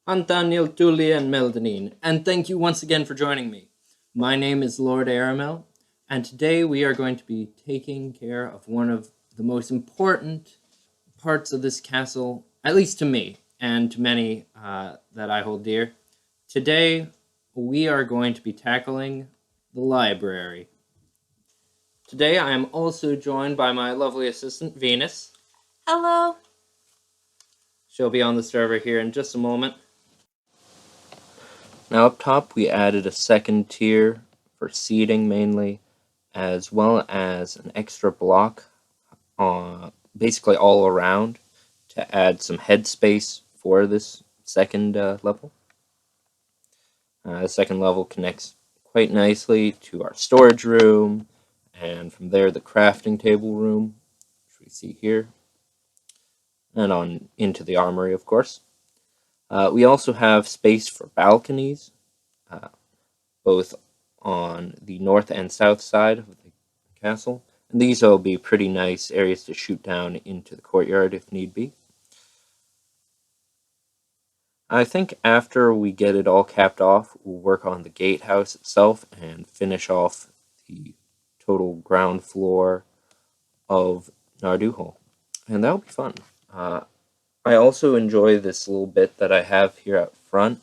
Antanil, Tuli, and Meldanine, and thank you once again for joining me. My name is Lord Aramel, and today we are going to be taking care of one of the most important parts of this castle, at least to me, and to many that I hold dear. Today, we are going to be tackling the library. Today, I am also joined by my lovely assistant, Venus. Hello. She'll be on the server here in just a moment. Now up top we added a second tier for seating mainly, as well as an extra block basically all around to add some headspace for this second level. The second level connects quite nicely to our storage room, and from there the crafting table room, which we see here, and on into the armory, of course. We also have space for balconies, both on the north and south side of the castle. And these will be pretty nice areas to shoot down into the courtyard if need be. I think after we get it all capped off, we'll work on the gatehouse itself and finish off the total ground floor of Narduhal. And that'll be fun. I also enjoy this little bit that I have here up front,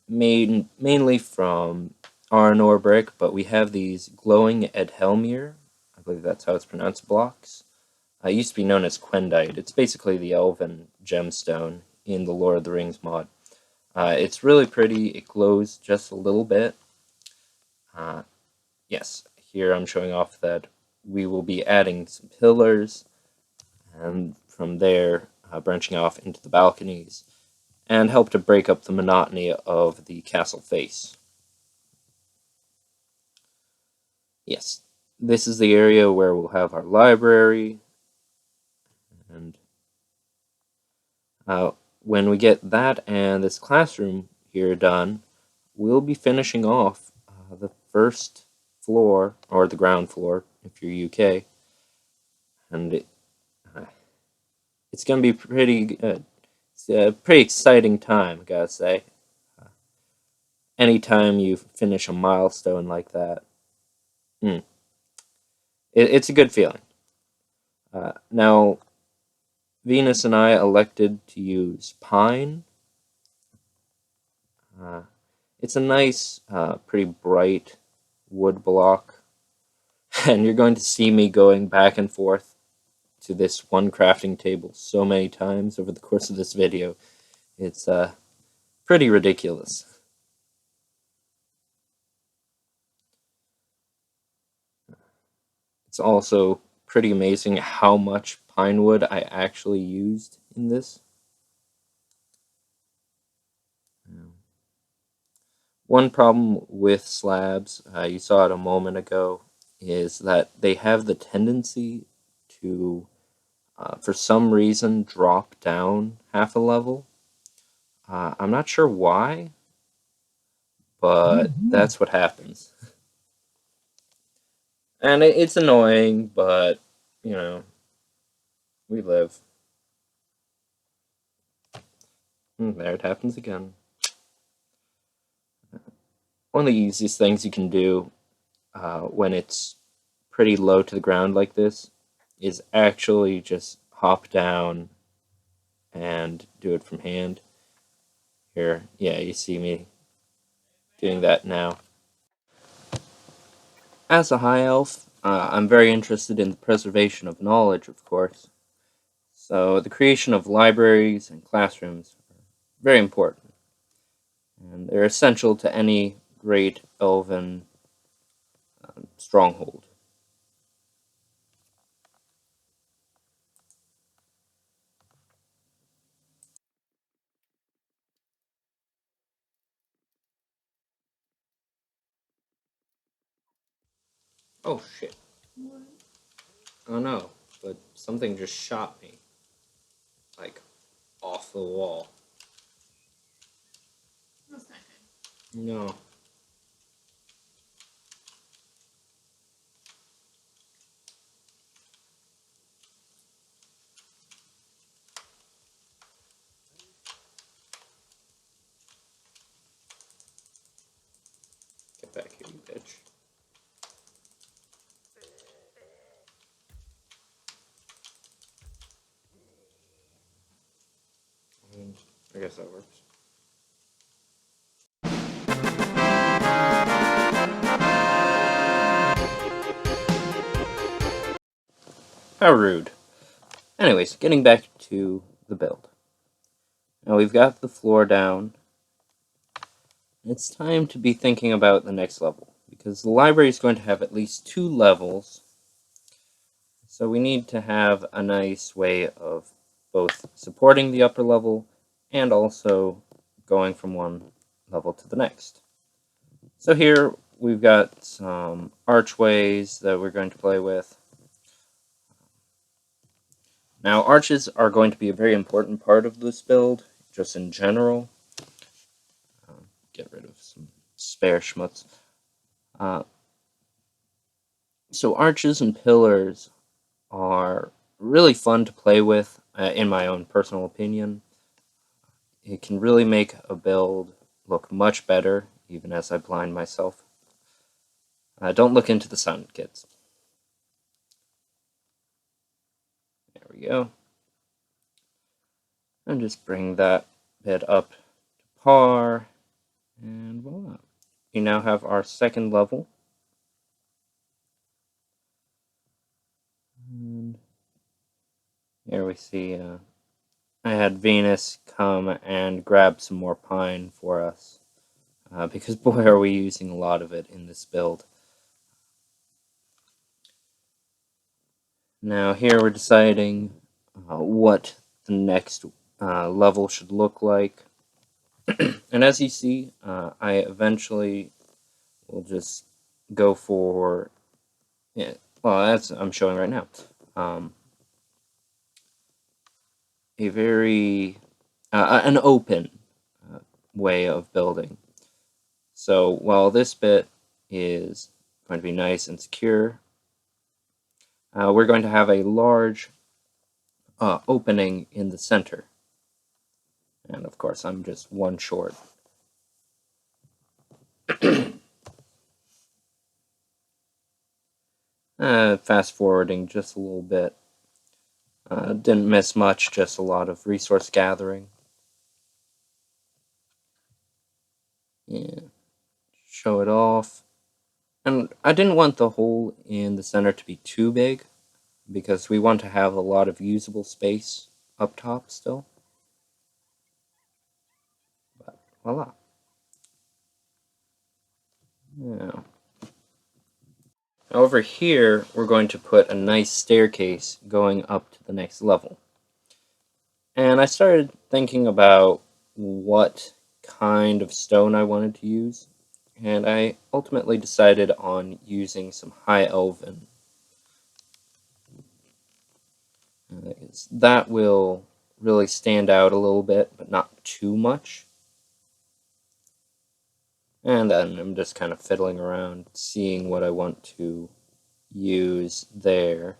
mainly from Arnor brick, but we have these glowing Edhelmir, I believe that's how it's pronounced, blocks. It used to be known as Quendite. It's basically the elven gemstone in the Lord of the Rings mod. It's really pretty. It glows just a little bit. Yes, here I'm showing off that we will be adding some pillars, and from there branching off into the balconies, and help to break up the monotony of the castle face. Yes, this is the area where we'll have our library, and when we get that and this classroom here done, we'll be finishing off the first floor, or the ground floor if you're UK, and it's going to be pretty good. It's a pretty exciting time, I gotta say. Anytime you finish a milestone like that, it's a good feeling. Now, Venus and I elected to use pine. It's a nice, pretty bright wood block, and you're going to see me going back and forth to this one crafting table so many times over the course of this video. It's pretty ridiculous. It's also pretty amazing how much pine wood I actually used in this. One problem with slabs, you saw it a moment ago, is that they have the tendency to, for some reason, drop down half a level. I'm not sure why, but that's what happens. And it's annoying, but, you know, we live. And there it happens again. One of the easiest things you can do when it's pretty low to the ground like this is actually just hop down and do it from hand. Here, yeah, you see me doing that now. As a high elf, I'm very interested in the preservation of knowledge, of course. So the creation of libraries and classrooms are very important, and they're essential to any great elven stronghold. Oh shit. What? Oh no, but something just shot me. Like, off the wall. No. I guess that works. How rude. Anyways, getting back to the build. Now we've got the floor down. It's time to be thinking about the next level, because the library is going to have at least 2 levels, so we need to have a nice way of both supporting the upper level and also going from one level to the next. So here we've got some archways that we're going to play with. Now arches are going to be a very important part of this build, just in general. Get rid of some spare schmutz. So arches and pillars are really fun to play with, in my own personal opinion. It can really make a build look much better, even as I blind myself. Don't look into the sun, kids. There we go. And just bring that bit up to par, and voila. We now have our second level. And here we see I had Venus come and grab some more pine for us, because boy are we using a lot of it in this build. Now here we're deciding what the next level should look like. And as you see, I eventually will just go for, yeah, well, as I'm showing right now, a very, an open way of building. So while this bit is going to be nice and secure, we're going to have a large opening in the center. And of course, I'm just one short. Fast forwarding just a little bit. Didn't miss much, just a lot of resource gathering. Yeah, show it off. And I didn't want the hole in the center to be too big, because we want to have a lot of usable space up top still. But voila. Yeah. Over here, we're going to put a nice staircase going up to the next level. And I started thinking about what kind of stone I wanted to use, and I ultimately decided on using some high elven. That will really stand out a little bit, but not too much. And then I'm just kind of fiddling around, seeing what I want to use there.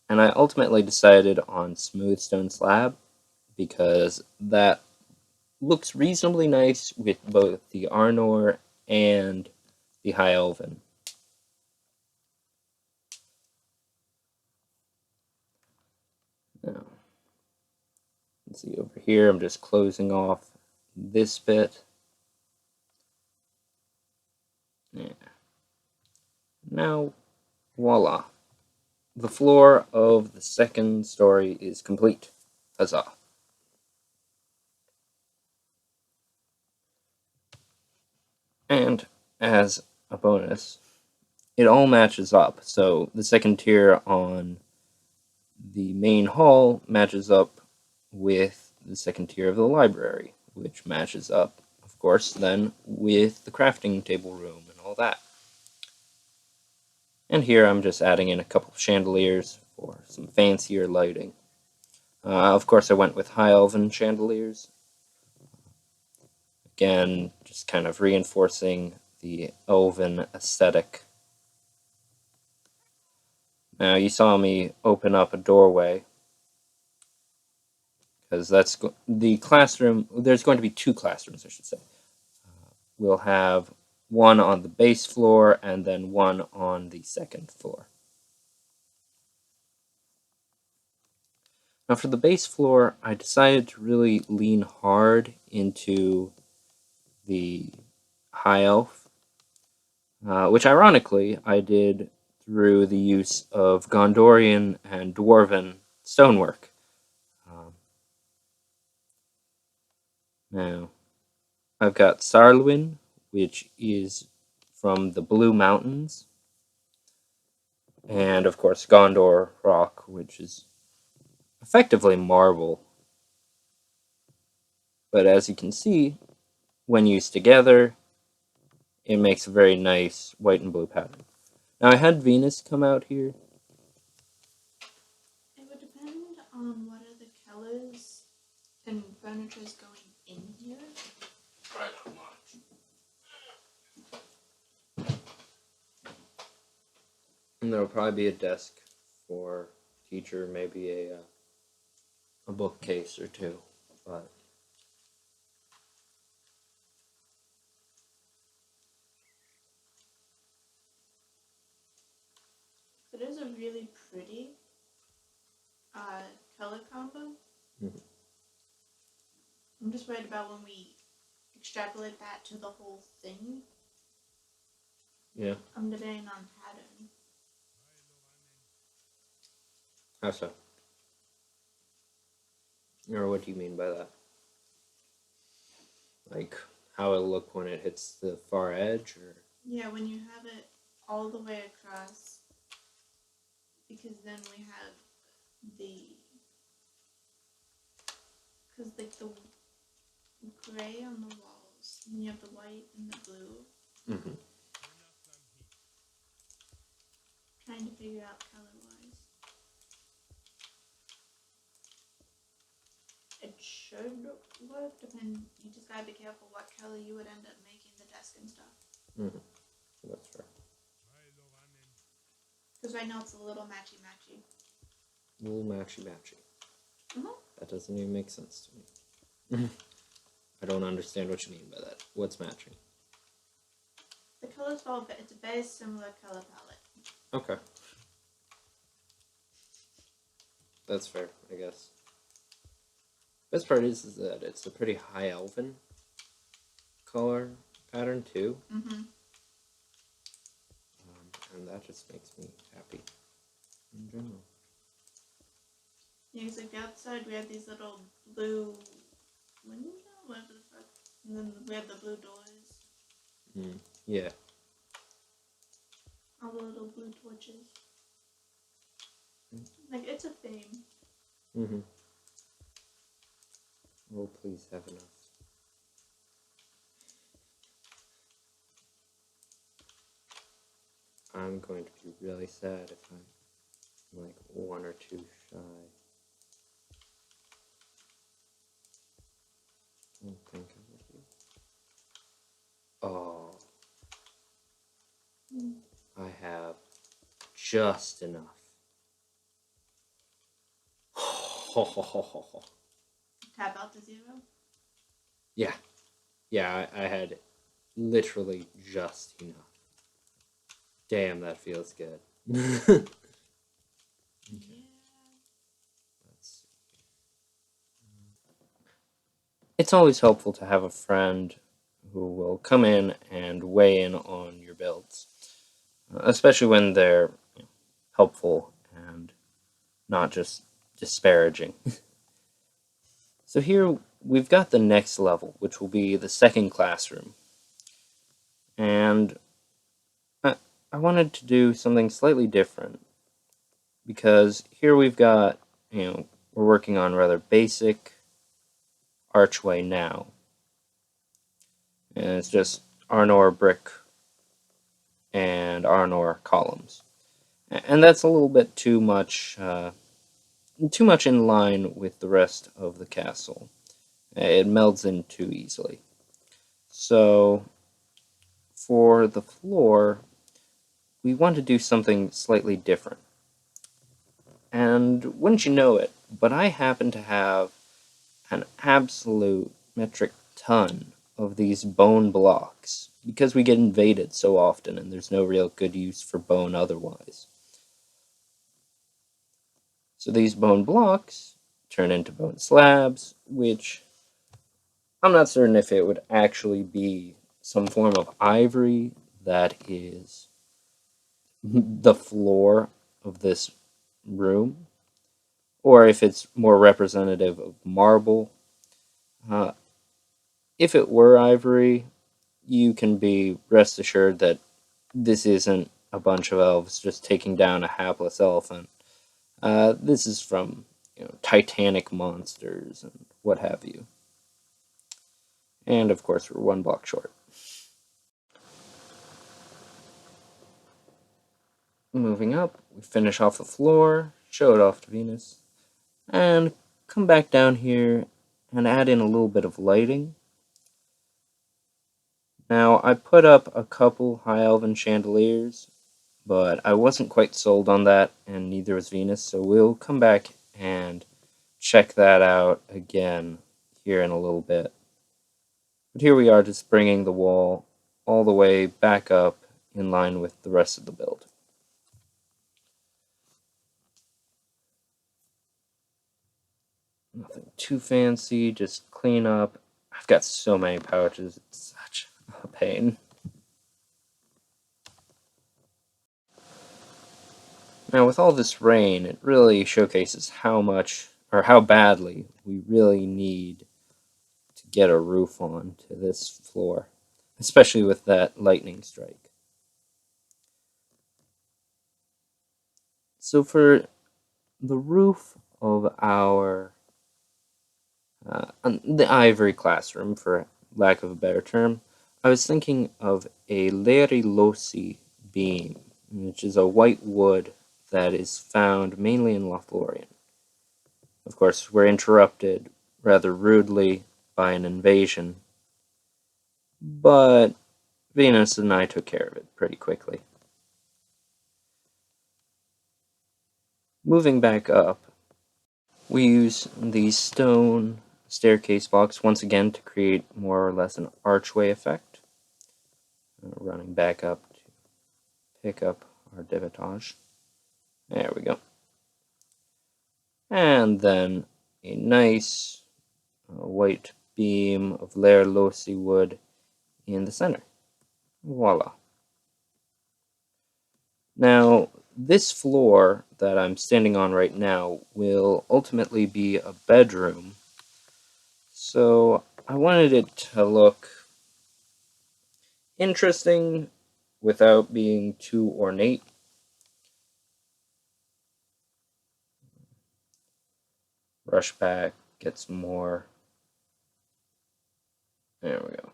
And I ultimately decided on smooth stone slab, because that looks reasonably nice with both the Arnor and the High Elven. Now, let's see over here, I'm just closing off this bit. Yeah. Now, voila. The floor of the second story is complete. Huzzah. And as a bonus, it all matches up. So the second tier on the main hall matches up with the second tier of the library, which matches up, of course, then with the crafting table room and all that. And here I'm just adding in a couple of chandeliers for some fancier lighting. Of course, I went with high elven chandeliers. Again, just kind of reinforcing the elven aesthetic. Now, you saw me open up a doorway, because that's the classroom. There's going to be 2 classrooms, I should say. We'll have one on the base floor and then one on the second floor. Now for the base floor, I decided to really lean hard into the High Elf, which ironically I did through the use of Gondorian and Dwarven stonework. Um, Now, I've got Sarlwyn, which is from the Blue Mountains, and of course Gondor Rock, which is effectively marble. But as you can see, when used together, it makes a very nice white and blue pattern. Now I had Venus come out here. It would depend on what are the colors and furniture is going in here. And there will probably be a desk for teacher, maybe a bookcase or two. But It is a really pretty color combo. Mhm. I'm just worried about when we extrapolate that to the whole thing. Yeah. I'm debating on pattern. How so? Or what do you mean by that? Like how it'll look when it hits the far edge, or Yeah, when you have it all the way across, because then we have because like the gray on the walls, and you have the white and the blue. mm-hmm. Trying to figure out color wise. It should work. You just gotta be careful what color you would end up making the desk and stuff. Mm-hmm. That's fair. Because right now it's a little matchy matchy. A little matchy matchy. Mm-hmm. That doesn't even make sense to me. I don't understand what you mean by that. What's matching? The colors fall, but it's a very similar color palette. Okay. That's fair, I guess. Best part is that it's a pretty high elven color pattern too. Mm-hmm. And that just makes me happy in general. Yeah, because like outside we have these little blue windows, whatever the fuck, and then we have the blue doors. Yeah. All the little blue torches. Like it's a theme. Mm-hmm. Oh, please have enough. I'm going to be really sad if I'm like one or two shy. I don't think I would be. Oh, I have just enough. Tap out to 0. Yeah. Yeah, I had literally just enough. Damn, that feels good. Yeah. Let's see. It's always helpful to have a friend who will come in and weigh in on your builds, especially when they're helpful and not just disparaging. So here we've got the next level, which will be the second classroom. And I wanted to do something slightly different because here we've got, we're working on rather basic archway now. And it's just Arnor brick and Arnor columns. And that's a little bit too much in line with the rest of the castle. It melds in too easily. So for the floor, we want to do something slightly different. And wouldn't you know it, but I happen to have an absolute metric ton of these bone blocks because we get invaded so often and there's no real good use for bone otherwise. So these bone blocks turn into bone slabs, which I'm not certain if it would actually be some form of ivory that is the floor of this room, or if it's more representative of marble. Uh, if it were ivory, you can be rest assured that this isn't a bunch of elves just taking down a hapless elephant. This is from titanic monsters and what have you. And of course, we're one block short. Moving up, we finish off the floor, show it off to Venus, and come back down here and add in a little bit of lighting. Now, I put up a couple high elven chandeliers, but I wasn't quite sold on that, and neither was Venus, so we'll come back and check that out again here in a little bit. But here we are, just bringing the wall all the way back up in line with the rest of the build. Nothing too fancy, just clean up. I've got so many pouches, it's such a pain. Now with all this rain, it really showcases how much, or how badly, we really need to get a roof on to this floor, especially with that lightning strike. So for the roof of our the ivory classroom, for lack of a better term, I was thinking of a Lerilosi beam, which is a white wood that is found mainly in Lothlorien. Of course, we're interrupted rather rudely by an invasion, but Venus and I took care of it pretty quickly. Moving back up, we use these stone staircase blocks once again to create more or less an archway effect. Running back up to pick up our devitage. There we go. And then a nice white beam of Lair Losi wood in the center. Voila. Now, this floor that I'm standing on right now will ultimately be a bedroom. So I wanted it to look interesting without being too ornate. Brush back, get some more. There we go.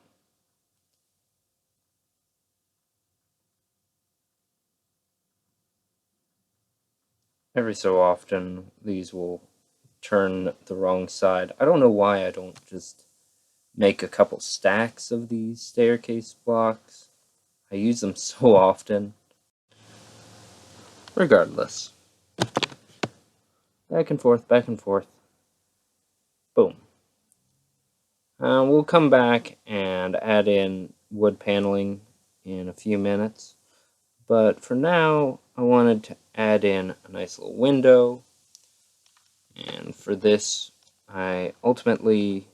Every so often, these will turn the wrong side. I don't know why I don't just make a couple stacks of these staircase blocks. I use them so often. Regardless. Back and forth, back and forth. Boom. We'll come back and add in wood paneling in a few minutes. But for now, I wanted to add in a nice little window. And for this, I ultimately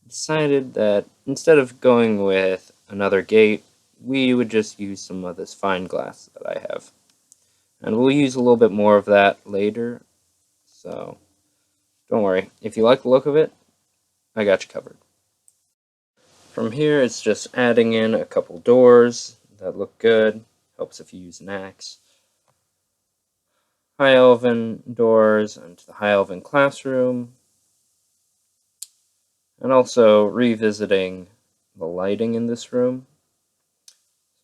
decided that instead of going with another gate, we would just use some of this fine glass that I have. And we'll use a little bit more of that later, so don't worry. If you like the look of it, I got you covered. From here, it's just adding in a couple doors that look good. Helps if you use an axe. High Elven doors into the High Elven classroom. And also revisiting the lighting in this room.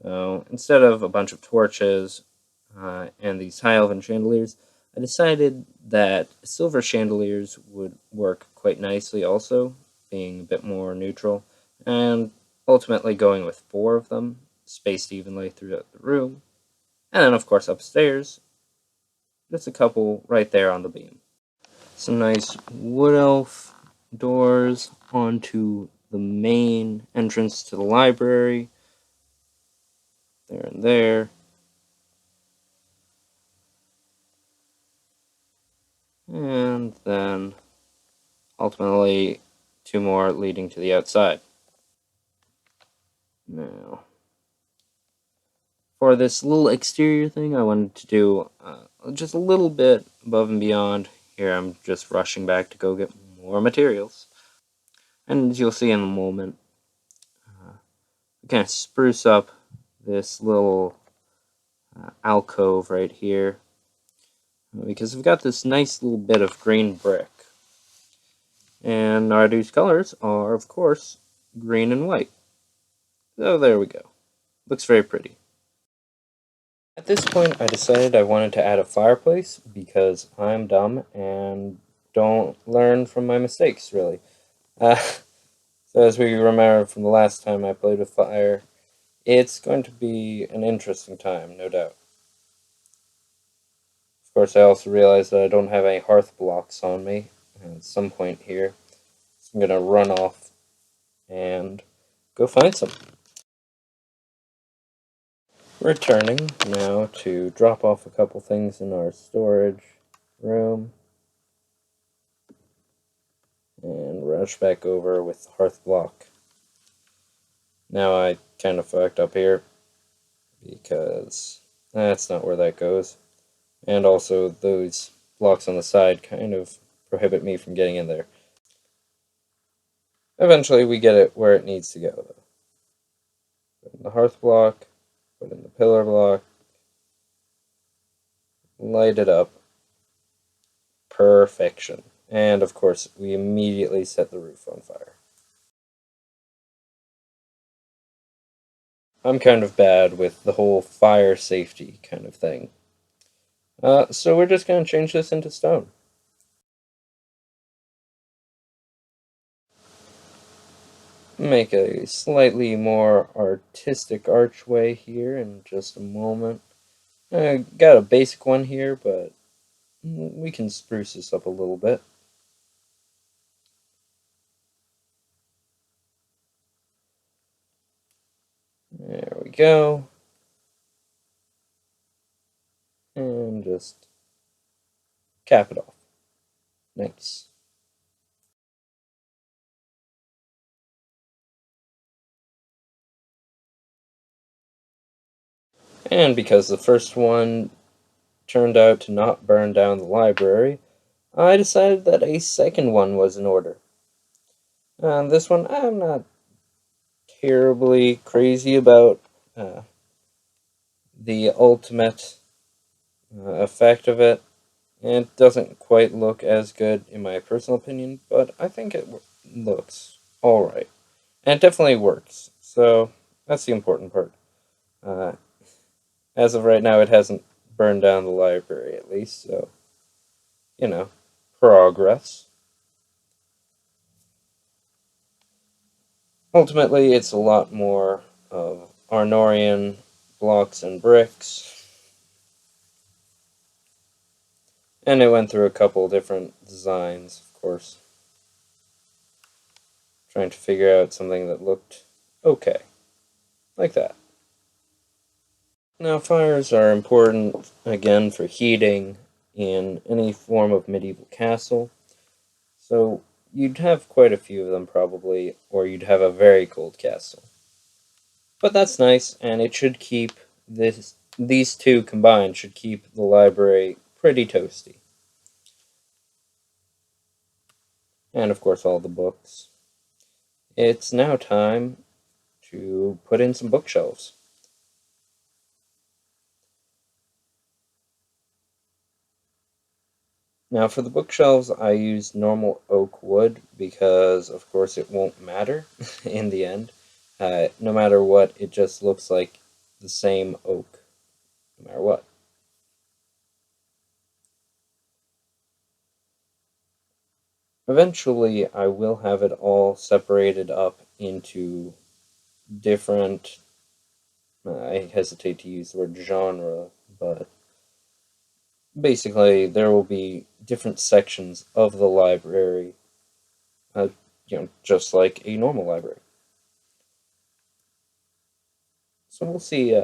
So instead of a bunch of torches and these high elven chandeliers, I decided that silver chandeliers would work quite nicely also, being a bit more neutral, and ultimately going with 4 of them, spaced evenly throughout the room. And then, of course, upstairs, just a couple right there on the beam. Some nice wood elf doors onto the main entrance to the library. There and there. And then ultimately 2 more leading to the outside. Now, for this little exterior thing, I wanted to do just a little bit above and beyond. Here I'm just rushing back to go get more materials. And as you'll see in a moment, I kind of spruce up this little alcove right here because we've got this nice little bit of green brick. And Nardu's colors are, of course, green and white. So there we go. Looks very pretty. At this point, I decided I wanted to add a fireplace because I'm dumb and don't learn from my mistakes, really. Uh, so as we remember from the last time I played with fire, it's going to be an interesting time, no doubt. Of course, I also realized that I don't have any hearth blocks on me at some point here, so I'm going to run off and go find some. Returning now to drop off a couple things in our storage room and rush back over with hearth block. Now I kind of fucked up here because that's not where that goes. And also those blocks on the side kind of prohibit me from getting in there. Eventually we get it where it needs to go though. Put in the hearth block, put in the pillar block, light it up. Perfection. And of course we immediately set the roof on fire. I'm kind of bad with the whole fire safety kind of thing. So we're just going to change this into stone. Make a slightly more artistic archway here in just a moment. I got a basic one here, but we can spruce this up a little bit. There we go. And just cap it off. Nice. And because the first one turned out to not burn down the library, I decided that a second one was in order. This one I'm not terribly crazy about the ultimate effect of it. It doesn't quite look as good in my personal opinion, but I think it looks alright. And it definitely works, so that's the important part. Uh, as of right now, it hasn't burned down the library, at least, so, you know, progress. Ultimately, it's a lot more of Arnorian blocks and bricks, and it went through a couple different designs, of course, trying to figure out something that looked okay, like that. Now, fires are important, again, for heating in any form of medieval castle, so you'd have quite a few of them probably, or you'd have a very cold castle. But that's nice, and it should keep these two combined should keep the library pretty toasty. And of course, all the books. It's now time to put in some bookshelves. Now, for the bookshelves, I use normal oak wood because, of course, it won't matter in the end. No matter what, it just looks like the same oak, no matter what. Eventually, I will have it all separated up into different. I hesitate to use the word genre, but basically, there will be different sections of the library, uh, just like a normal library. So we'll see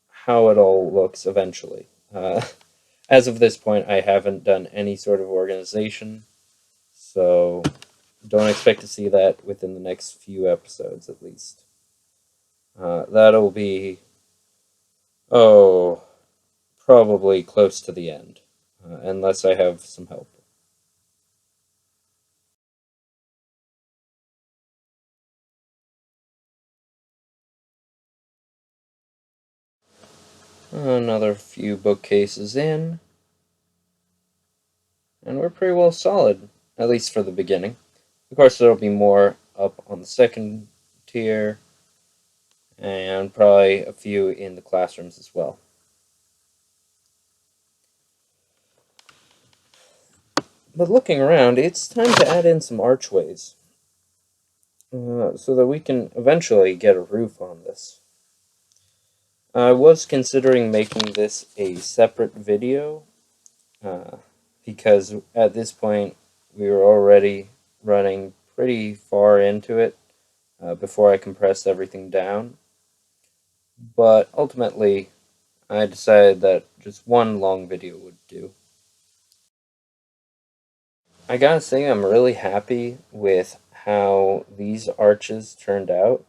how it all looks eventually. As of this point, I haven't done any sort of organization, so don't expect to see that within the next few episodes, at least. That'll be, oh, probably close to the end, unless I have some help. Another few bookcases in, and we're pretty well solid, at least for the beginning. Of course, there'll be more up on the second tier, and probably a few in the classrooms as well. But looking around, it's time to add in some archways, so that we can eventually get a roof on this. I was considering making this a separate video, uh, because at this point we were already running pretty far into it before I compressed everything down. But ultimately, I decided that just one long video would do. I gotta say, I'm really happy with how these arches turned out.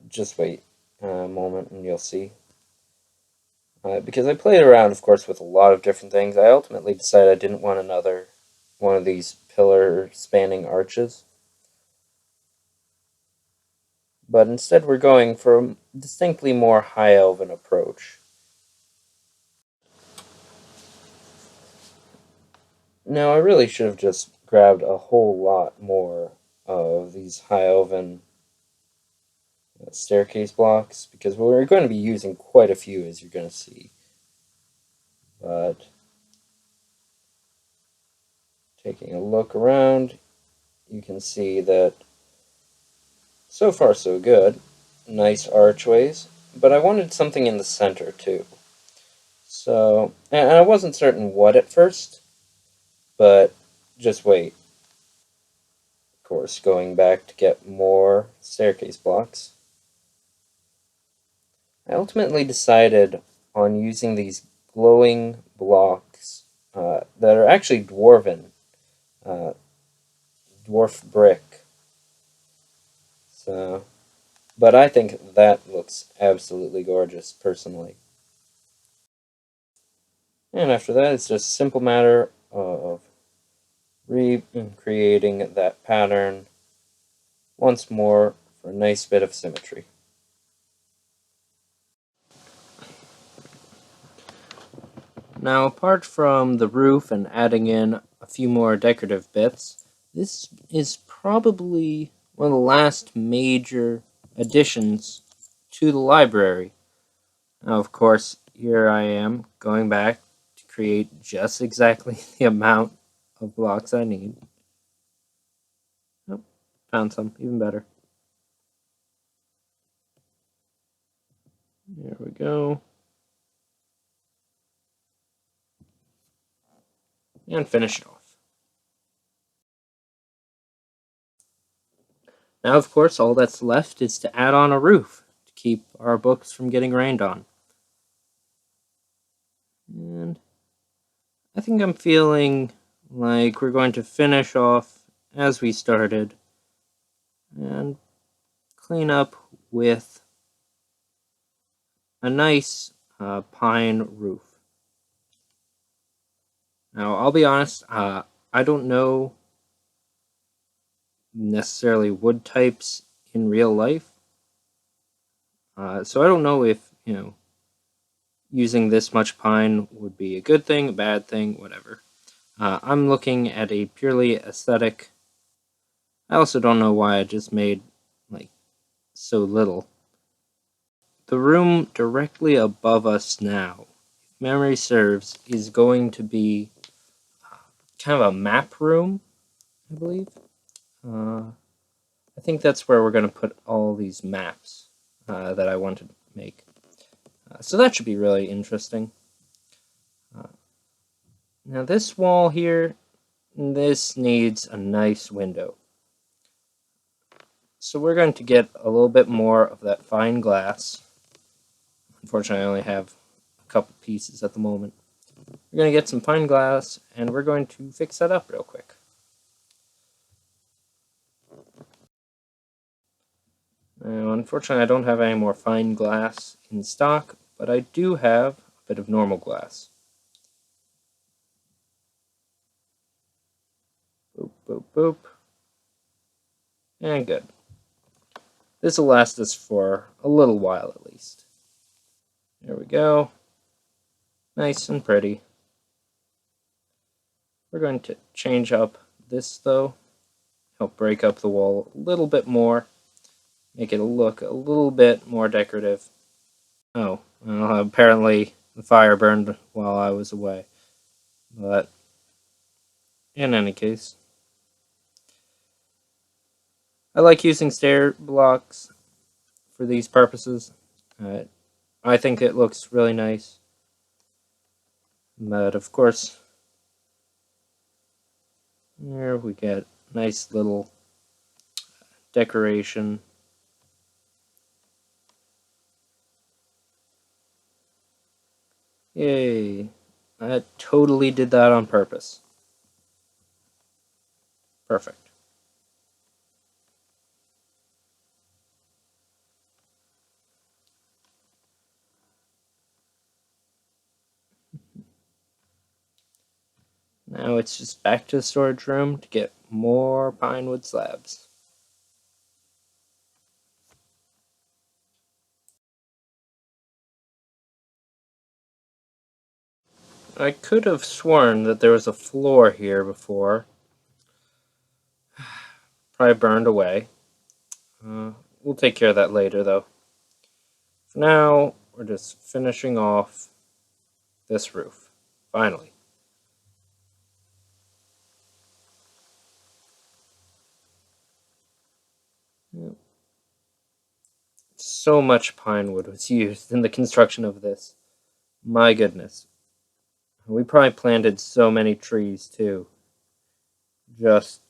Just wait a moment and you'll see. Because I played around, of course, with a lot of different things, I ultimately decided I didn't want another one of these pillar spanning arches. But instead, we're going for a distinctly more high elven approach. Now, I really should have just grabbed a whole lot more of these high elven staircase blocks, because we're going to be using quite a few, as you're going to see. But taking a look around, you can see that so far so good. Nice archways, but I wanted something in the center too. So, and I wasn't certain what at first, but just wait. Of course, going back to get more staircase blocks. I ultimately decided on using these glowing blocks that are actually dwarven, uh, dwarf brick. So, but I think that looks absolutely gorgeous, personally. And after that, it's just a simple matter of recreating that pattern once more for a nice bit of symmetry. Now, apart from the roof and adding in a few more decorative bits, this is probably one of the last major additions to the library. Now, of course, here I am going back to create just exactly the amount of blocks I need. Oh, found some, even better. There we go. And finish it off. Now, of course, all that's left is to add on a roof to keep our books from getting rained on. And I think I'm feeling like we're going to finish off as we started and clean up with a nice pine roof. Now, I'll be honest, I don't know necessarily wood types in real life. So I don't know if, using this much pine would be a good thing, a bad thing, whatever. I'm looking at a purely aesthetic. I also don't know why I just made, like, so little. The room directly above us now, if memory serves, is going to be kind of a map room, I believe. I think that's where we're going to put all these maps that I want to make. So that should be really interesting. Now this wall here, this needs a nice window. So we're going to get a little bit more of that fine glass. Unfortunately, I only have a couple pieces at the moment. We're going to get some fine glass, and we're going to fix that up real quick. Now, unfortunately, I don't have any more fine glass in stock, but I do have a bit of normal glass. Boop, boop, boop. And good. This will last us for a little while at least. There we go. Nice and pretty. We're going to change up this though. Help break up the wall a little bit more. Make it look a little bit more decorative. Oh, well, apparently the fire burned while I was away. But in any case, I like using stair blocks for these purposes. Uh, I think it looks really nice. But of course, here we get nice little decoration. Yay! I totally did that on purpose. Perfect. Now it's just back to the storage room to get more pine wood slabs. I could have sworn that there was a floor here before. Probably burned away. We'll take care of that later, though. For now, we're just finishing off this roof. Finally. Yep. So much pine wood was used in the construction of this. My goodness. We probably planted so many trees, too, just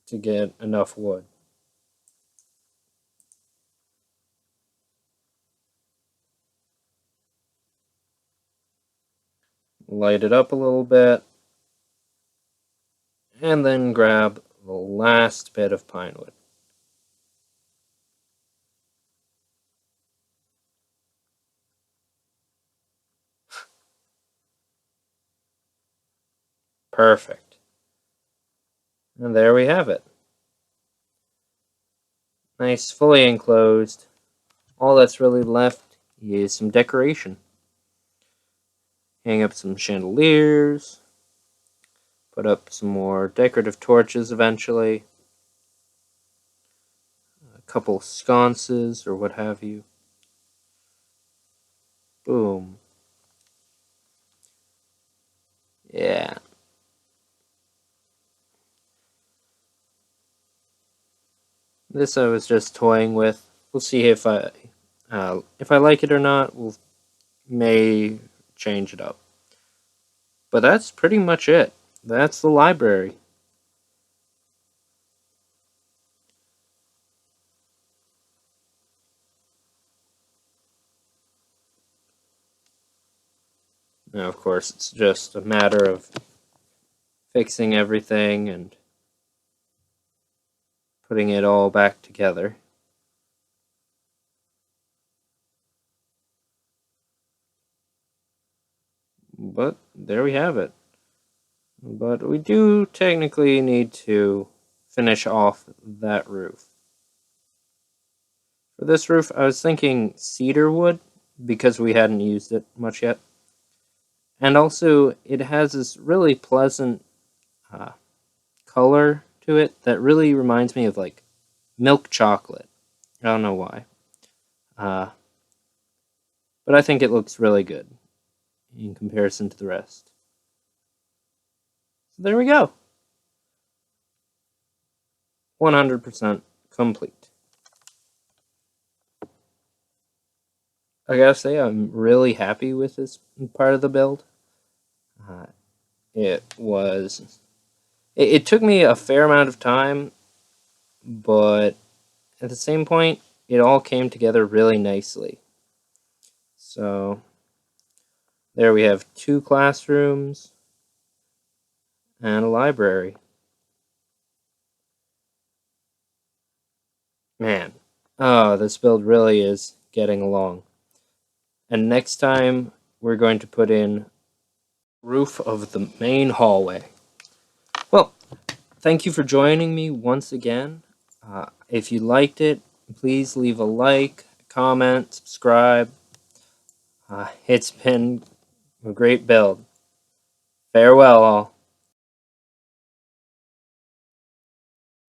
to get enough wood. Light it up a little bit, and then grab the last bit of pine wood. Perfect. And there we have it. Nice, fully enclosed. All that's really left is some decoration. Hang up some chandeliers, put up some more decorative torches eventually, a couple sconces or what have you. Boom. Yeah. This I was just toying with. We'll see if I like it or not. We'll may change it up. But that's pretty much it. That's the library. Now, of course, it's just a matter of fixing everything and putting it all back together. But there we have it. But we do technically need to finish off that roof. For this roof, I was thinking cedar wood because we hadn't used it much yet. And also, it has this really pleasant uh, color to it that really reminds me of like milk chocolate. I don't know why. Uh, but I think it looks really good in comparison to the rest. So there we go. 100% complete. I gotta say, I'm really happy with this part of the build. Uh, it was. It took me a fair amount of time, but at the same point, it all came together really nicely. So, there we have 2 classrooms and a library. Man, Oh, this build really is getting along. And next time, we're going to put in roof of the main hallway. Well, thank you for joining me once again. If you liked it, please leave a like, comment, subscribe. It's been a great build. Farewell, all.